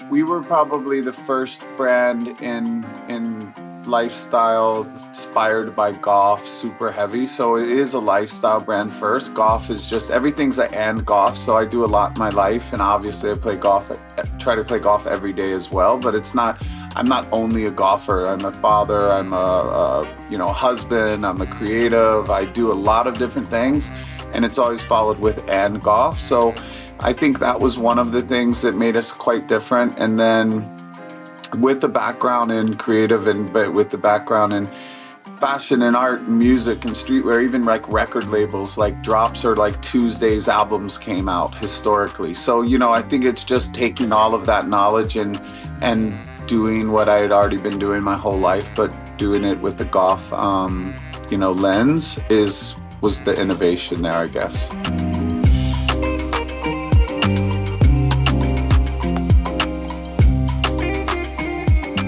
We were probably the first brand in lifestyle inspired by golf, super heavy. So it is a lifestyle brand first. Golf is just everything's a and golf. So I do a lot in my life, and obviously I play golf. Try to play golf every day as well. But it's not. I'm not only a golfer. I'm a father. I'm a husband. I'm a creative. I do a lot of different things, and it's always followed with and golf. So I think that was one of the things that made us quite different. And then with the background in creative but with the background in fashion and art, and music and streetwear, even like record labels, like drops or like Tuesdays albums came out historically. So, I think it's just taking all of that knowledge and doing what I had already been doing my whole life, but doing it with the golf, lens was the innovation there, I guess.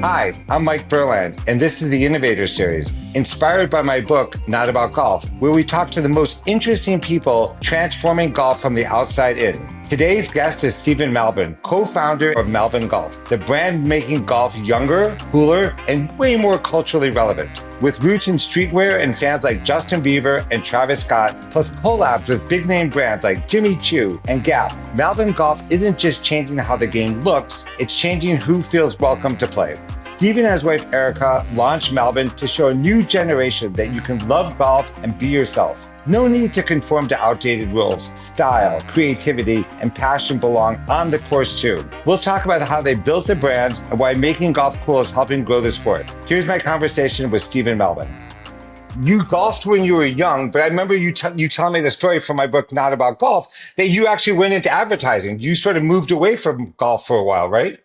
Hi, I'm Mike Berland, and this is the Innovator Series, inspired by my book, Not About Golf, where we talk to the most interesting people transforming golf from the outside in. Today's guest is Stephen Malbon, co-founder of Malbon Golf, the brand making golf younger, cooler, and way more culturally relevant. With roots in streetwear and fans like Justin Bieber and Travis Scott, plus collabs with big name brands like Jimmy Choo and Gap, Malbon Golf isn't just changing how the game looks, it's changing who feels welcome to play. Stephen and his wife Erica launched Malbon to show a new generation that you can love golf and be yourself. No need to conform to outdated rules. Style, creativity, and passion belong on the course too. We'll talk about how they built the brands and why making golf cool is helping grow the sport. Here's my conversation with Stephen Malbon. You golfed when you were young, but I remember you telling me the story from my book, Not About Golf, that you actually went into advertising. You sort of moved away from golf for a while, right?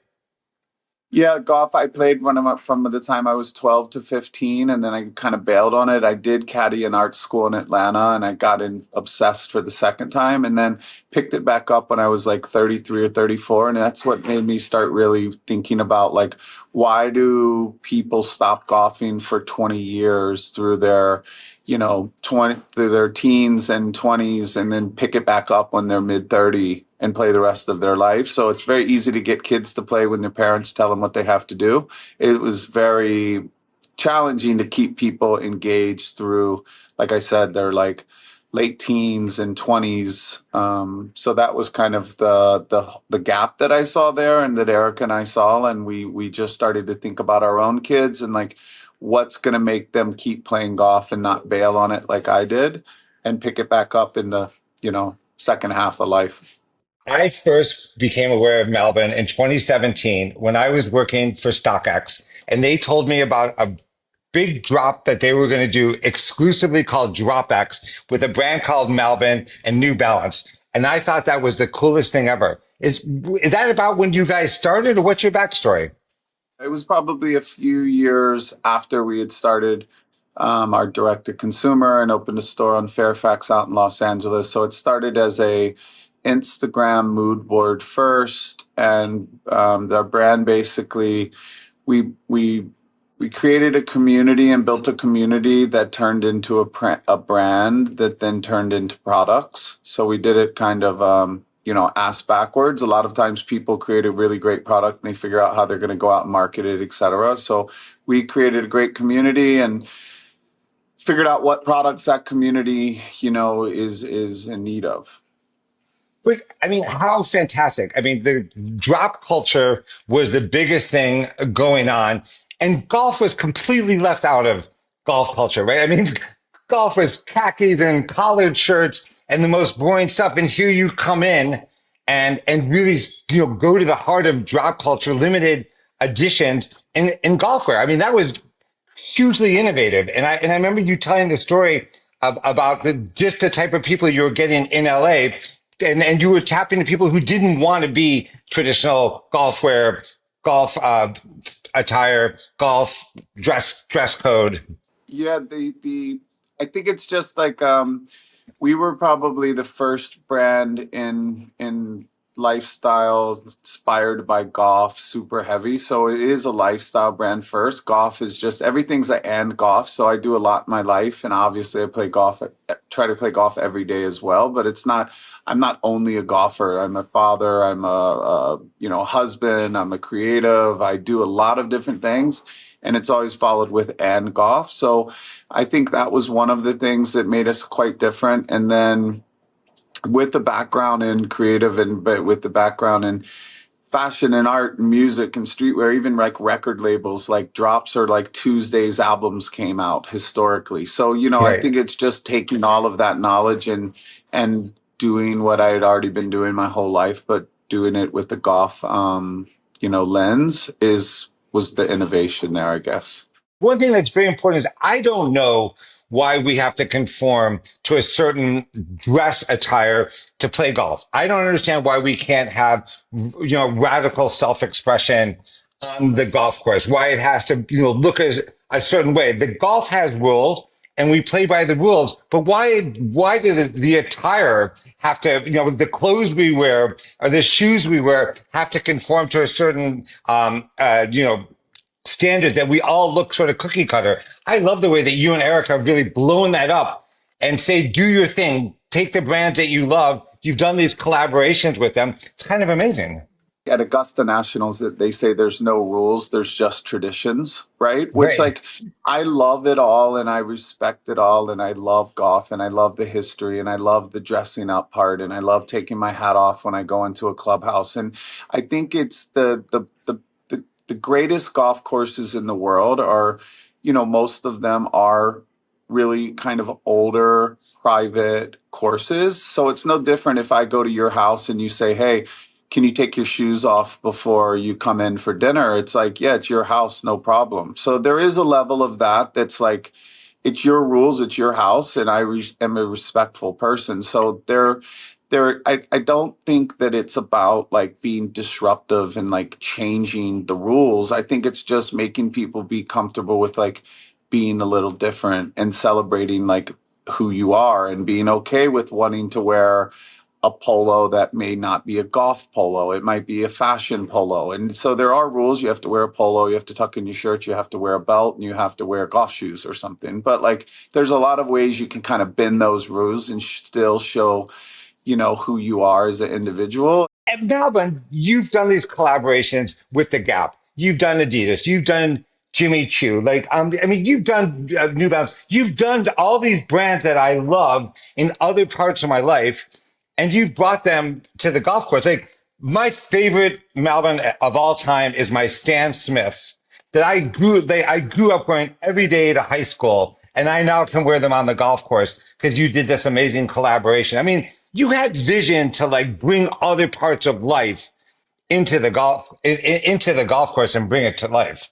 Yeah, golf I played when from the time I was 12 to 15, and then I kind of bailed on it. I did caddy in art school in Atlanta, and I got obsessed for the second time, and then picked it back up when I was like 33 or 34. And that's what made me start really thinking about, like, why do people stop golfing for 20 years through their 20 through their teens and 20s, and then pick it back up when they're mid 30 and play the rest of their life. So it's very easy to get kids to play when their parents tell them what they have to do. It was very challenging to keep people engaged through, like I said, they're like late teens and 20s. So that was kind of the gap that I saw there, and that Erica and I saw, and we just started to think about our own kids and like what's going to make them keep playing golf and not bail on it like I did, and pick it back up in the second half of life. I first became aware of Malbon in 2017 when I was working for StockX, and they told me about a big drop that they were going to do exclusively called DropX with a brand called Malbon and New Balance. And I thought that was the coolest thing ever. Is that about when you guys started, or what's your backstory? It was probably a few years after we had started our direct-to-consumer and opened a store on Fairfax out in Los Angeles. So it started as a Instagram mood board first, and the brand basically we created a community and built a community that turned into a brand that then turned into products. So we did it kind of ass backwards. A lot of times people create a really great product and they figure out how they're going to go out and market it, etc. So we created a great community and figured out what products that community is in need of. But I mean, how fantastic. I mean, the drop culture was the biggest thing going on, and golf was completely left out of golf culture, right? I mean, golf was khakis and collared shirts and the most boring stuff. And here you come in and really, go to the heart of drop culture, limited editions in golf wear. I mean, that was hugely innovative. And I remember you telling the story about just the type of people you were getting in LA. And you were tapping to people who didn't want to be traditional golf wear, golf attire, golf dress code. Yeah, I think it's just like we were probably the first brand in lifestyle inspired by golf, super heavy. So it is a lifestyle brand first. Golf is just everything's a and golf. So I do a lot in my life, and obviously I play golf. Try to play golf every day as well. But it's not. I'm not only a golfer. I'm a father. I'm a husband. I'm a creative. I do a lot of different things. And it's always followed with and golf. So I think that was one of the things that made us quite different. And then with the background in creative and but with the background in fashion and art and music and streetwear, even like record labels, like drops or like Tuesdays albums came out historically. So, I Right. think it's just taking all of that knowledge and doing what I had already been doing my whole life, but doing it with the golf lens was the innovation there, I guess. One thing that's very important is I don't know why we have to conform to a certain dress attire to play golf. I don't understand why we can't have, radical self-expression on the golf course, why it has to, look a certain way. The golf has rules and we play by the rules, but why do the attire have to, the clothes we wear or the shoes we wear have to conform to a certain, standard that we all look sort of cookie cutter. I love the way that you and Eric have really blown that up and say, do your thing, take the brands that you love. You've done these collaborations with them. It's kind of amazing. At Augusta Nationals, that they say there's no rules, there's just traditions, right? Which, Right. like, I love it all and I respect it all and I love golf and I love the history and I love the dressing up part and I love taking my hat off when I go into a clubhouse. And I think it's the greatest golf courses in the world are, most of them are really kind of older private courses. So it's no different if I go to your house and you say, hey, can you take your shoes off before you come in for dinner? It's like, yeah, it's your house, no problem. So there is a level of that that's like, it's your rules, it's your house, and am a respectful person. So I don't think that it's about like being disruptive and like changing the rules. I think it's just making people be comfortable with like being a little different and celebrating like who you are and being okay with wanting to wear a polo that may not be a golf polo. It might be a fashion polo. And so there are rules. You have to wear a polo, you have to tuck in your shirt, you have to wear a belt, and you have to wear golf shoes or something. But like there's a lot of ways you can kind of bend those rules and still show, who you are as an individual. And Malbon, you've done these collaborations with The Gap. You've done Adidas. You've done Jimmy Choo. You've done New Balance. You've done all these brands that I love in other parts of my life, and you've brought them to the golf course. Like my favorite Malbon of all time is my Stan Smiths that I grew up wearing every day to high school. And I now can wear them on the golf course because you did this amazing collaboration. I mean, you had vision to like bring other parts of life into the golf course and bring it to life.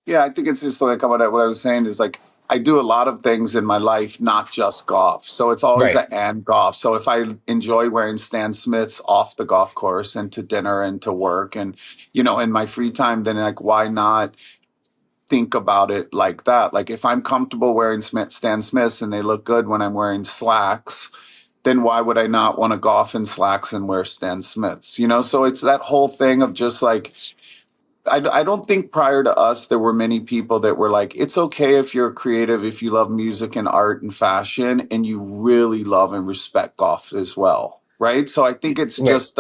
Yeah, I think it's just like what I was saying is like I do a lot of things in my life, not just golf. So it's always Right. a and golf. So if I enjoy wearing Stan Smiths off the golf course and to dinner and to work and in my free time, then like why not think about it like that? Like if I'm comfortable wearing Stan Smiths and they look good when I'm wearing slacks, then why would I not want to golf in slacks and wear Stan Smiths? So it's that whole thing of just like I don't think prior to us there were many people that were like, it's okay if you're creative, if you love music and art and fashion, and you really love and respect golf as well, right? So I think it's Right. just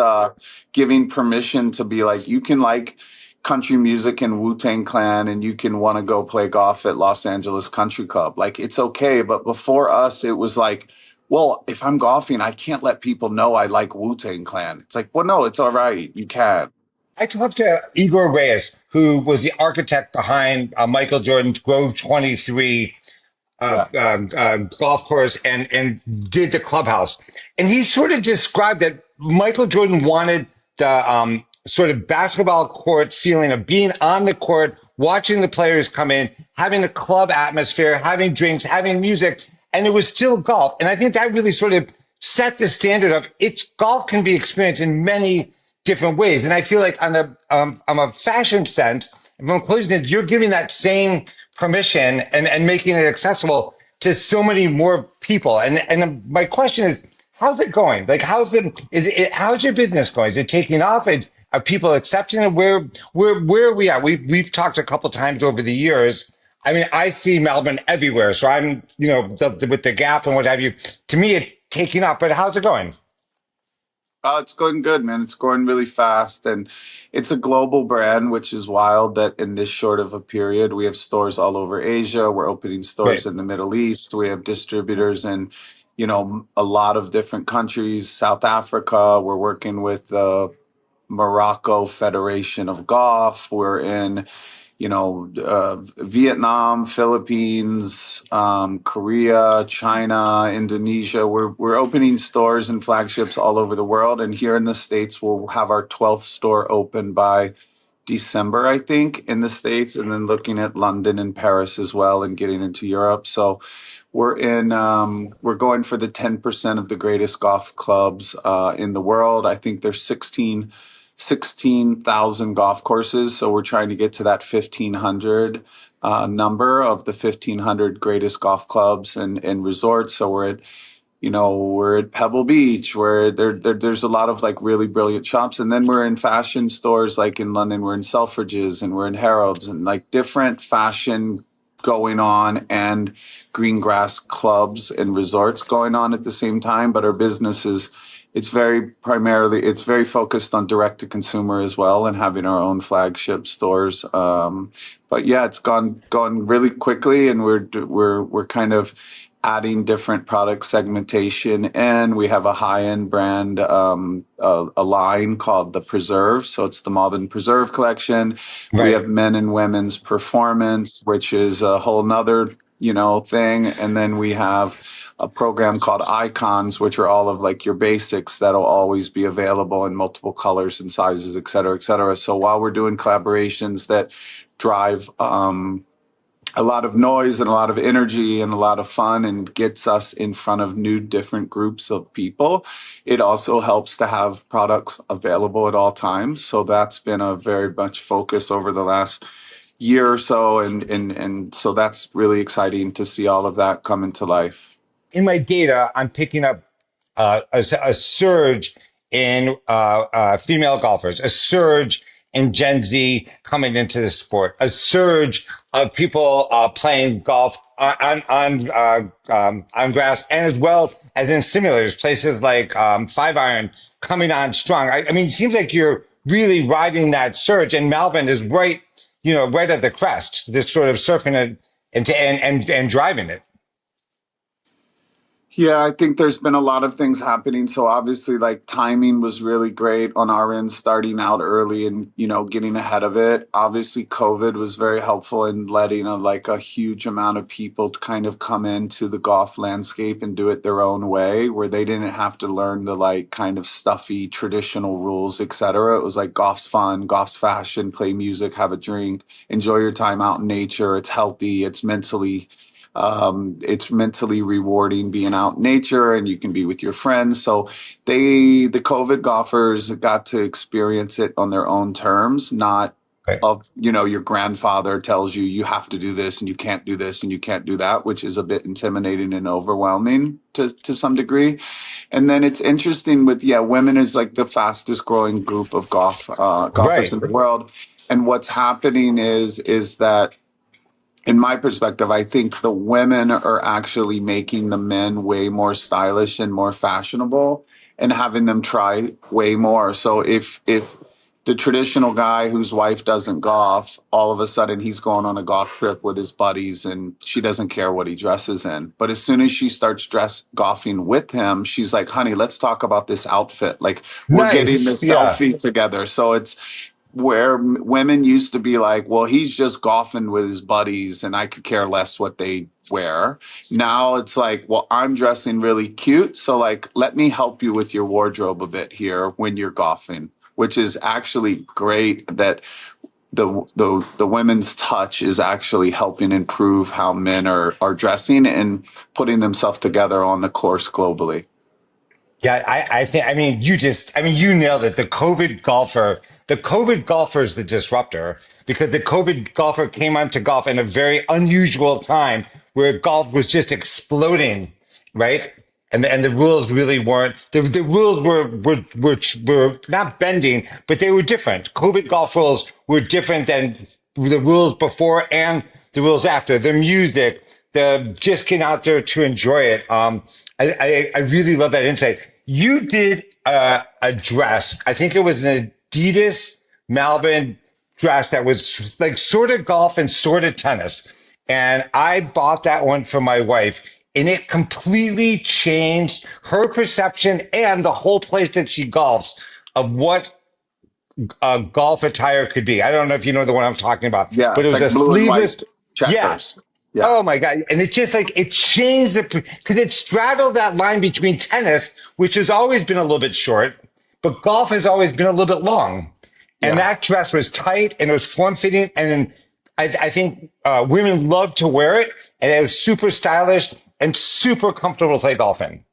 giving permission to be like, you can like country music and Wu-Tang Clan, and you can want to go play golf at Los Angeles Country Club. Like it's okay, but before us, it was like, well, if I'm golfing, I can't let people know I like Wu-Tang Clan. It's like, well, no, it's all right, you can. I talked to Igor Reyes, who was the architect behind Michael Jordan's Grove 23 Yeah. golf course and did the clubhouse. And he sort of described that Michael Jordan wanted the sort of basketball court feeling of being on the court, watching the players come in, having a club atmosphere, having drinks, having music, and it was still golf. And I think that really sort of set the standard of it's golf can be experienced in many different ways. And I feel like on a fashion sense, if I'm closing it, you're giving that same permission and making it accessible to so many more people. And my question is, How's it going? Like, how's your business going? Is it taking off? Are people accepting it? Where are we at? We've talked a couple times over the years. I mean, I see Melbourne everywhere, so I'm, with the Gap and what have you. To me, it's taking off. But how's it going? It's going good, man. It's going really fast, and it's a global brand, which is wild that in this short of a period, we have stores all over Asia. We're opening stores Great, in the Middle East. We have distributors in, a lot of different countries. South Africa. We're working with the Morocco Federation of Golf. We're in Vietnam, Philippines, Korea, China, Indonesia. We're opening stores and flagships all over the world, and here in the States, we'll have our 12th store open by December, I think, in the States, and then looking at London and Paris as well, and getting into Europe. So we're going for the 10% of the greatest golf clubs in the world. I think there's 16,000 golf courses. So we're trying to get to that 1,500 number of the 1,500 greatest golf clubs and resorts. So we're at Pebble Beach, where there's a lot of like really brilliant shops, and then we're in fashion stores like in London. We're in Selfridges and we're in Harrods, and like different fashion going on, and green grass clubs and resorts going on at the same time. But our business is it's very focused on direct to consumer as well, and having our own flagship stores. But yeah, it's gone really quickly, and we're kind of adding different product segmentation, and we have a high-end brand, a line called the Preserve. So it's the Malbon Preserve collection. We right? have men and women's performance, which is a whole nother, thing. And then we have a program called Icons, which are all of like your basics that'll always be available in multiple colors and sizes, et cetera, et cetera. So while we're doing collaborations that drive, a lot of noise and a lot of energy and a lot of fun and gets us in front of new different groups of people, it also helps to have products available at all times. So that's been a very much focus over the last year or so, and so that's really exciting to see all of that come into life. In my data, I'm picking up a surge in female golfers, a surge in Gen Z coming into the sport, a surge of people playing golf on grass, and as well as in simulators, places like Five Iron coming on strong. I mean, it seems like you're really riding that surge, and Malvin is right, right at the crest, just sort of surfing it and driving it. Yeah, I think there's been a lot of things happening. So obviously, like timing was really great on our end, starting out early and getting ahead of it. Obviously, COVID was very helpful in letting a huge amount of people to kind of come into the golf landscape and do it their own way, where they didn't have to learn the like kind of stuffy traditional rules, etc. It was like golf's fun, golf's fashion, play music, have a drink, enjoy your time out in nature. It's healthy, it's mentally rewarding being out in nature, and you can be with your friends. So the COVID golfers got to experience it on their own terms, not Right. of, your grandfather tells you have to do this and you can't do this and you can't do that, which is a bit intimidating and overwhelming to some degree. And then it's interesting with, yeah, women is like the fastest growing group of golfers Right. in the world. And what's happening is that, in my perspective, I think the women are actually making the men way more stylish and more fashionable, and having them try way more. So if the traditional guy whose wife doesn't golf, all of a sudden he's going on a golf trip with his buddies and she doesn't care what he dresses in. But as soon as she starts dress golfing with him, she's like, honey, let's talk about this outfit. Like, we're getting Nice. this Yeah. selfie together. So it's where women used to be like, well, he's just golfing with his buddies and I could care less what they wear. Now it's like, well, I'm dressing really cute. So, like, let me help you with your wardrobe a bit here when you're golfing, which is actually great that the women's touch is actually helping improve how men are dressing and putting themselves together on the course globally. Yeah, I think, you nailed it. The COVID golfer is the disruptor because the COVID golfer came onto golf in a very unusual time where golf was just exploding, right? and the rules really weren't the rules were not bending, but they were different. COVID golf rules were different than the rules before and the rules after. The music, the just getting out there to enjoy it. I really love that insight. You did a dress. I think it was an Adidas Malbon dress that was like sort of golf and sort of tennis. And I bought that one for my wife, and it completely changed her perception and the whole place that she golfs of what golf attire could be. I don't know if you know the one I'm talking about, Yeah, but it it's was like a blue and sleeveless. white Yeah. checkers. Yeah. Oh my God. And it just like, it changed the, because it straddled that line between tennis, which has always been a little bit short, but golf has always been a little bit long. And Yeah. that dress was tight and it was form fitting. And then I think women love to wear it, and it was super stylish and super comfortable to play golf in.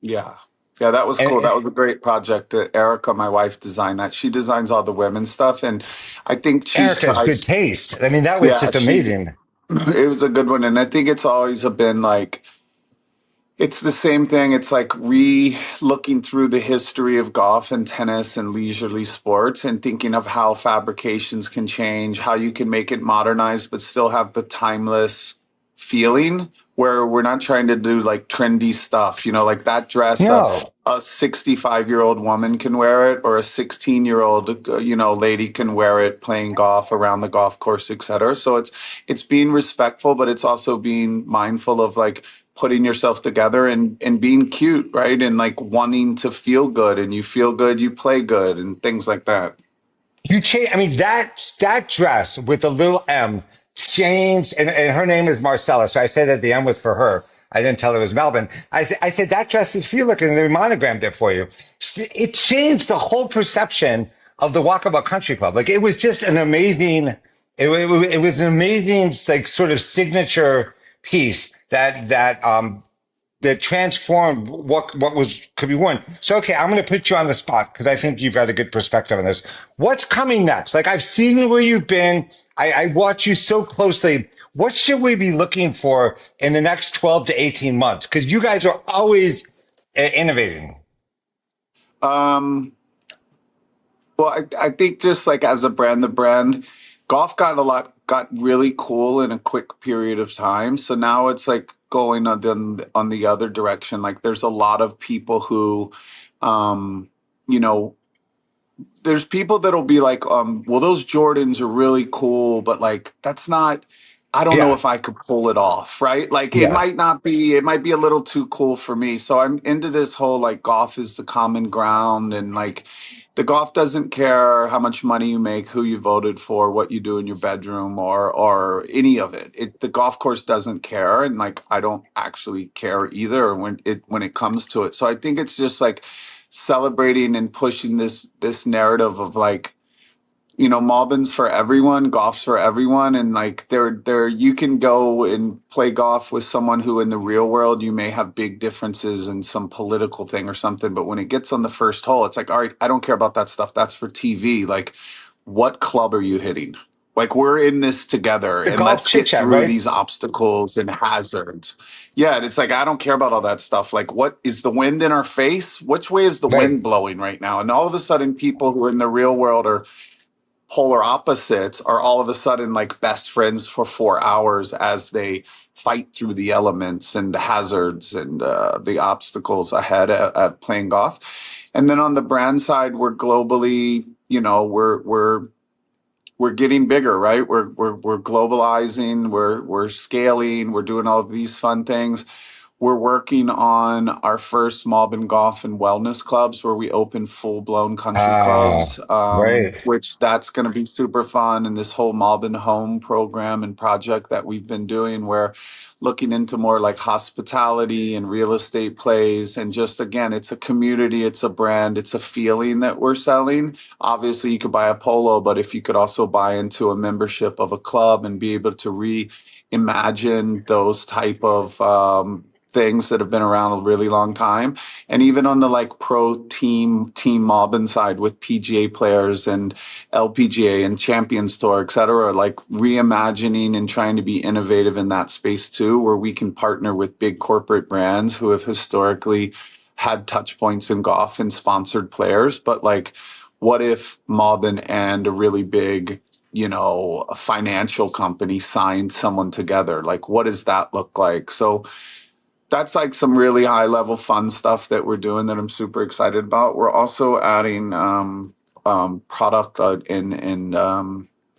Yeah. Yeah, that was cool. And That was a great project. Erica, my wife, designed that. She designs all the women's stuff, and I think she's Eric has tried. good taste. I mean, that was Yeah, just she. amazing. It was a good one, and I think it's always been like it's the same thing. It's like looking through the history of golf and tennis and leisurely sports and thinking of how fabrications can change, how you can make it modernized but still have the timeless feeling where we're not trying to do like trendy stuff. Like that dress, No, a 65-year-old woman can wear it or a 16-year-old, lady can wear it playing golf around the golf course, etc. So it's being respectful, but it's also being mindful of like putting yourself together and being cute, right? And like wanting to feel good, and you feel good, you play good and things like that. you change. I mean, that dress with the little M changed, and her name is Marcella. So I said that the M was for her. I didn't tell her it was Melbourne. I said that dress is for you. Look, and they monogrammed it for you. It changed the whole perception of the Walkabout Country Club. Like it was just an amazing. It was an amazing, like sort of signature piece that transformed what was could be worn. So okay, I'm going to put you on the spot because I think you've got a good perspective on this. What's coming next? Like I've seen where you've been. I watch you so closely. What should we be looking for in the next 12 to 18 months? Because you guys are always innovating. Um, well, I think just like as a brand, the brand golf got really cool in a quick period of time. So now it's like going on the other direction. Like there's a lot of people who, um, you know, there's people that'll be like, well, those Jordans are really cool, but like that's not. I don't know Yeah, if I could pull it off, right? Like it yeah. might not be. It might be a little too cool for me. So I'm into this whole like golf is the common ground, and like the golf doesn't care how much money you make, who you voted for, what you do in your bedroom, or any of it. The golf course doesn't care, and like I don't actually care either when it comes to it. So I think it's just like celebrating and pushing this narrative of like Malbon's for everyone, golf's for everyone, and like there you can go and play golf with someone who in the real world you may have big differences in some political thing or something, but when it gets on the first hole, it's like, all right, I don't care about that stuff. That's for TV. Like, what club are you hitting? Like we're in this together The and golf let's chit get chat, through right? these obstacles and hazards. Yeah, and it's like I don't care about all that stuff. Like what is the wind in our face? Which way is the Right. wind blowing right now? And all of a sudden people who are in the real world are polar opposites are all of a sudden like best friends for 4 hours as they fight through the elements and the hazards and the obstacles ahead at playing golf. And then on the brand side, we're globally, we're getting bigger, right? We're globalizing, we're scaling, we're doing all of these fun things. We're working on our first Malbon Golf and Wellness clubs where we open full blown country clubs, Right. which that's going to be super fun. And this whole Malbon Home program and project that we've been doing, where looking into more like hospitality and real estate plays. And just again, it's a community, it's a brand, it's a feeling that we're selling. Obviously, you could buy a polo, but if you could also buy into a membership of a club and be able to reimagine those type of things that have been around a really long time. And even on the like pro team Malbon side with PGA players and LPGA and Champions Tour, et cetera, like reimagining and trying to be innovative in that space too, where we can partner with big corporate brands who have historically had touch points in golf and sponsored players. But like, what if Malbon and a really big, a financial company signed someone together? Like, what does that look like? So that's like some really high level fun stuff that we're doing that I'm super excited about. We're also adding product in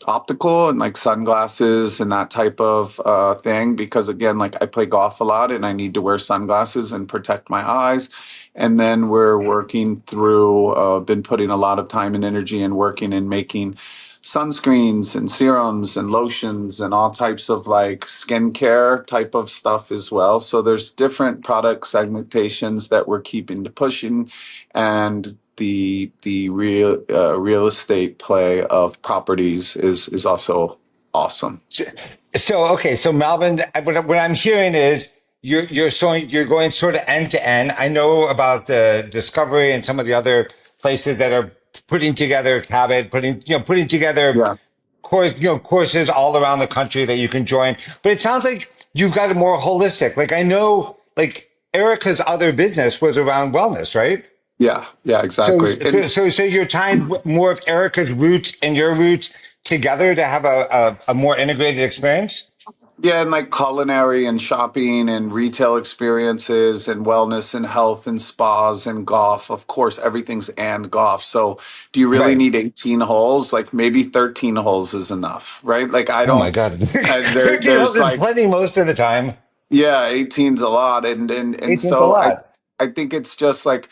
optical and like sunglasses and that type of thing because again, like I play golf a lot and I need to wear sunglasses and protect my eyes. And then we're working through, been putting a lot of time and energy and working and making sunscreens and serums and lotions and all types of like skincare type of stuff as well. So there's different product segmentations that we're keeping to pushing, and the real estate play of properties is also awesome. So Malvin, what I'm hearing is you're going sort of end to end. I know about the Discovery and some of the other places that are putting together Cabot, putting together Yeah, courses all around the country that you can join. But it sounds like you've got it more holistic. Like I know, like Erica's other business was around wellness, right? yeah, So, exactly. so, And so, so you're tying more of Erica's roots and your roots together to have a more integrated experience? yeah, and like culinary and shopping and retail experiences and wellness and health and spas and golf. Of course, everything's and golf. So, do you really Right. need 18 holes? Like maybe 13 holes is enough, right? Like I Oh my don't. God. There, 13 holes there's is like plenty most of the time. yeah, 18's a lot, and 18's a so I lot. I think it's just like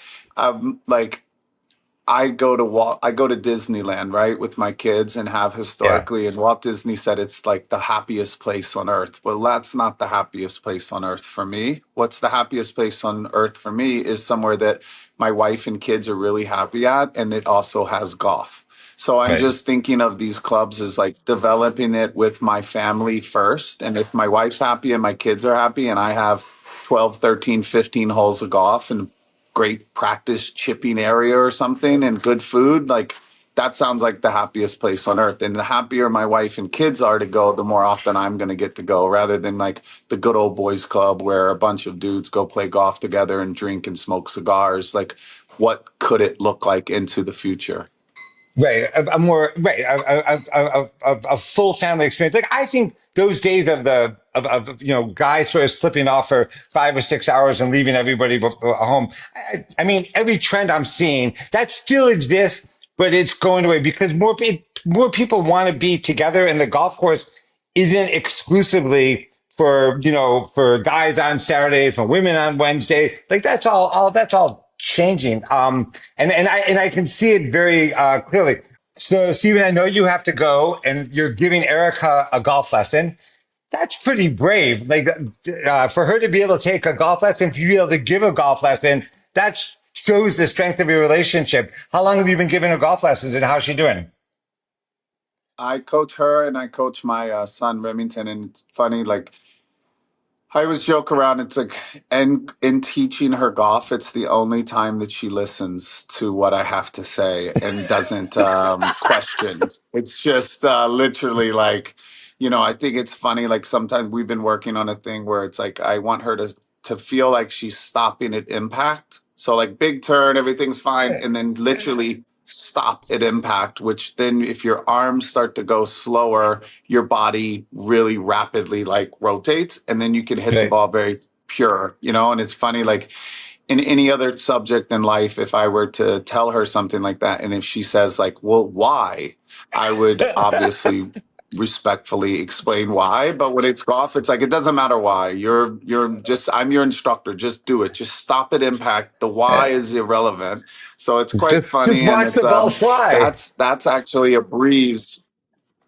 I go to Disneyland, right, with my kids and have Yeah. historically, and Walt Disney said it's like the happiest place on earth. Well, that's not the happiest place on earth for me. What's the happiest place on earth for me is somewhere that my wife and kids are really happy at, and it also has golf. So I'm Right. just thinking of these clubs as like developing it with my family first. And if my wife's happy and my kids are happy and I have 12, 13, 15 holes of golf and great practice chipping area or something and good food, like that sounds like the happiest place on earth. And the happier my wife and kids are to go, the more often I'm going to get to go, rather than like the good old boys club where a bunch of dudes go play golf together and drink and smoke cigars. Like, what could it look like into the future? Right, a more right, a full family experience. Like I think those days of guys sort of slipping off for 5 or 6 hours and leaving everybody home. I mean, every trend I'm seeing that still exists, but it's going away because more people want to be together, and the golf course isn't exclusively for for guys on Saturday, for women on Wednesday. Like that's all changing. And I can see it very clearly. So, Stephen, I know you have to go, and you're giving Erica a golf lesson. That's pretty brave. Like for her to be able to take a golf lesson, for you to be able to give a golf lesson, that shows the strength of your relationship. How long have you been giving her golf lessons, and how's she doing? I coach her and I coach my son Remington, and it's funny. Like I always joke around. It's like, and in teaching her golf, it's the only time that she listens to what I have to say and doesn't question. It's just literally like, I think it's funny. Like sometimes we've been working on a thing where it's like I want her to feel like she's stopping at impact. So like big turn, everything's fine, and then literally stop at impact. Which then, if your arms start to go slower, your body really rapidly like rotates, and then you can hit the Right. ball very pure, and it's funny, like in any other subject in life, if I were to tell her something like that, and if she says like, well, why, I would obviously respectfully explain why. But when it's golf, it's like it doesn't matter why. You're just I'm your instructor. Just do it. Just stop at impact. The why is irrelevant. So it's quite Just funny, and watch the it's ball fly. that's actually a breeze.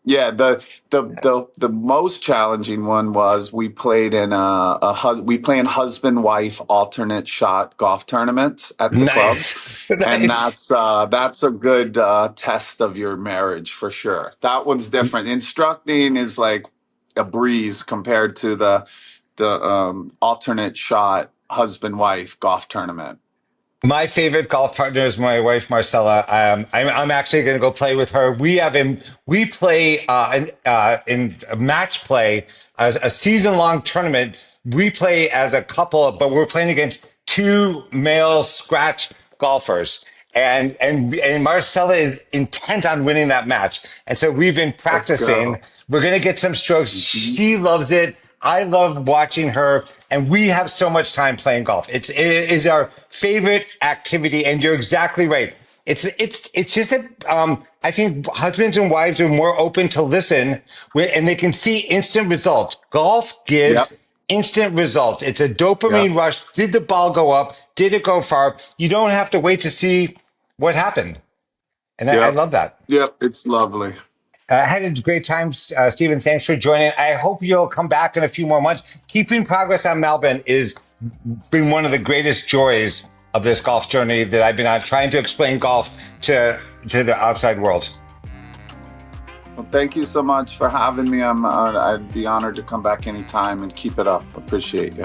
Yeah, the most challenging one was we played in we play in husband wife alternate shot golf tournaments at the club, Nice, and nice. that's a good test of your marriage for sure. That one's different. Instructing is like a breeze compared to alternate shot husband-wife golf tournament. My favorite golf partner is my wife, Marcella. I'm actually going to go play with her. We play in match play as a season long tournament. We play as a couple, but we're playing against two male scratch golfers. And Marcella is intent on winning that match. And so we've been Let's practicing. go. We're going to get some strokes. She loves it. I love watching her, and we have so much time playing golf. It is our favorite activity, and you're exactly right. It's just that I think husbands and wives are more open to listen, and they can see instant results. Golf gives Yep. instant results. It's a Yep. dopamine rush. Did the ball go up? Did it go far? You don't have to wait to see what happened, and I Yep. love that. Yep. It's lovely. I had a great time, Stephen. Thanks for joining. I hope you'll come back in a few more months. Keeping progress on Malbon is been one of the greatest joys of this golf journey that I've been on, trying to explain golf to the outside world. Well, thank you so much for having me. I'd be honored to come back anytime and keep it up. Appreciate you.